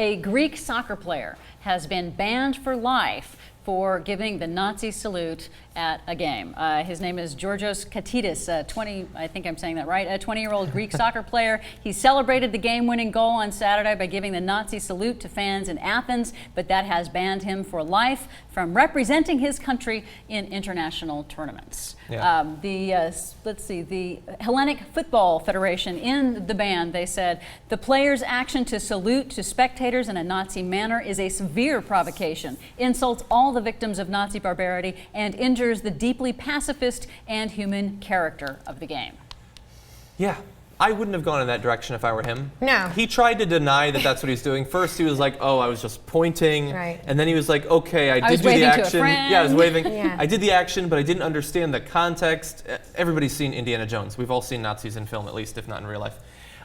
A Greek soccer player has been banned for life for giving the Nazi salute at a game. His name is Giorgos Katidis, I think I'm saying that right, a 20-year-old Greek soccer player. He celebrated the game-winning goal on Saturday by giving the Nazi salute to fans in Athens, but that has banned him for life from representing his country in international tournaments. Yeah. The Hellenic Football Federation, in the ban, they said, the player's action to salute to spectators in a Nazi manner is a severe provocation, insults all the victims of Nazi barbarity, and injures the deeply pacifist and human character of the game. Yeah, I wouldn't have gone in that direction if I were him. No. He tried to deny that that's what he's doing. First, he was like, "Oh, I was just pointing," right. And then he was like, "Okay, I did do the action. Yeah, I was waving. Yeah. I did the action, but I didn't understand the context." Everybody's seen Indiana Jones. We've all seen Nazis in film, at least, if not in real life.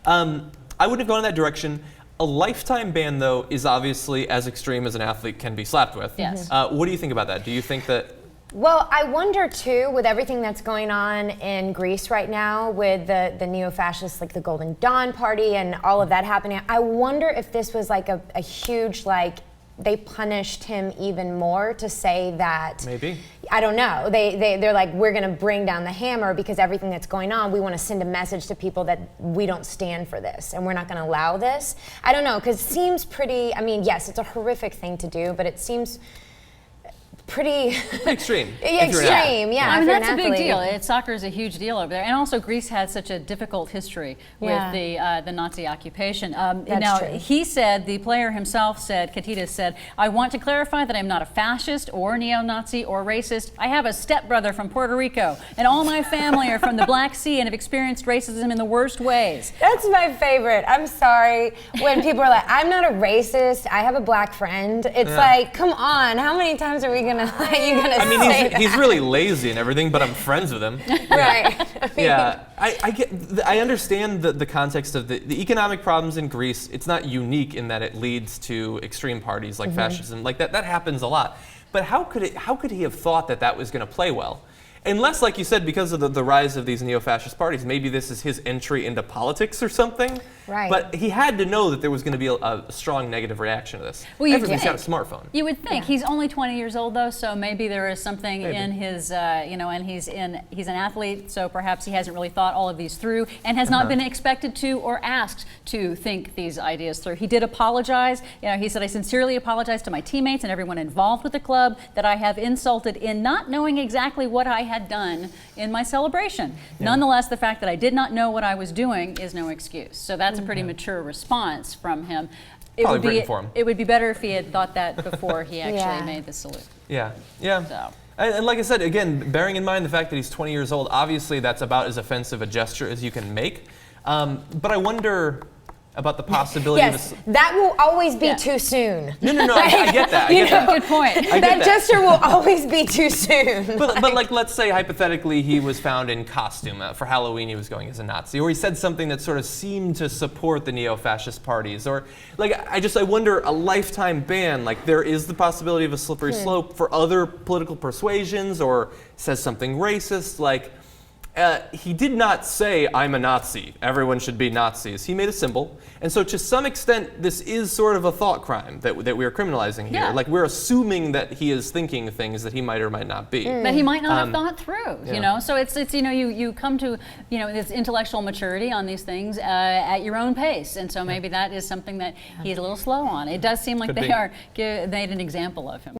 I wouldn't have gone in that direction. A lifetime ban, though, is obviously as extreme as an athlete can be slapped with. Yes. What do you think about that? Do you think that? Well, I wonder too, with everything that's going on in Greece right now, with the neo-fascists, like the Golden Dawn Party and all of that happening, I wonder if this was like a huge, like, they punished him even more to say that. Maybe. I don't know. They're like, we're going to bring down the hammer because everything that's going on, we want to send a message to people that we don't stand for this and we're not going to allow this. I don't know, because it seems pretty, I mean, yes, it's a horrific thing to do, but it seems pretty extreme. Extreme, yeah. I mean, that's a big deal. Soccer is a huge deal over there, and also Greece had such a difficult history with the Nazi occupation. Now, true. he said, the player himself said, Katidis said, "I want to clarify that I'm not a fascist or neo-Nazi or racist. I have a stepbrother from Puerto Rico, and all my family are from the Black Sea and have experienced racism in the worst ways." That's my favorite. I'm sorry when people are like, "I'm not a racist. I have a black friend." It's like, come on, how many times are we gonna? I mean, he's really lazy and everything, but I'm friends with him. Right. Yeah, I understand the context of the economic problems in Greece. It's not unique in that it leads to extreme parties like fascism. Like that happens a lot. But how could he have thought that was going to play well? Unless, like you said, because of the rise of these neo-fascist parties, maybe this is his entry into politics or something. Right. But he had to know that there was going to be a strong negative reaction to this. Well, everybody's got a smartphone. You would think. He's only 20 years old, though, so maybe there is something in his, and he's an athlete, so perhaps he hasn't really thought all of these through and has not been expected to or asked to think these ideas through. He did apologize. He said, "I sincerely apologize to my teammates and everyone involved with the club that I have insulted in not knowing exactly what I had done in my celebration. Nonetheless, the fact that I did not know what I was doing is no excuse." So that's a pretty mature response from him. It would be better if he had thought that before he actually made the salute. Yeah. So. And like I said, again, bearing in mind the fact that he's 20 years old, obviously that's about as offensive a gesture as you can make. But I wonder about the possibility of that will always be too soon. No, I get that. Good point. That gesture will always be too soon. But like, let's say hypothetically he was found in costume. For Halloween he was going as a Nazi, or he said something that sort of seemed to support the neo-fascist parties, or like, I wonder, a lifetime ban, like there is the possibility of a slippery slope for other political persuasions, or says something racist, like, he did not say, "I'm a Nazi, everyone should be Nazis." He made a symbol. And so to some extent, this is sort of a thought crime that we are criminalizing here. Yeah. Like, we're assuming that he is thinking things that he might or might not be. That he might not have thought through, So it's you come to, this intellectual maturity on these things at your own pace. And so maybe that is something that he's a little slow on. It does seem like they made an example of him.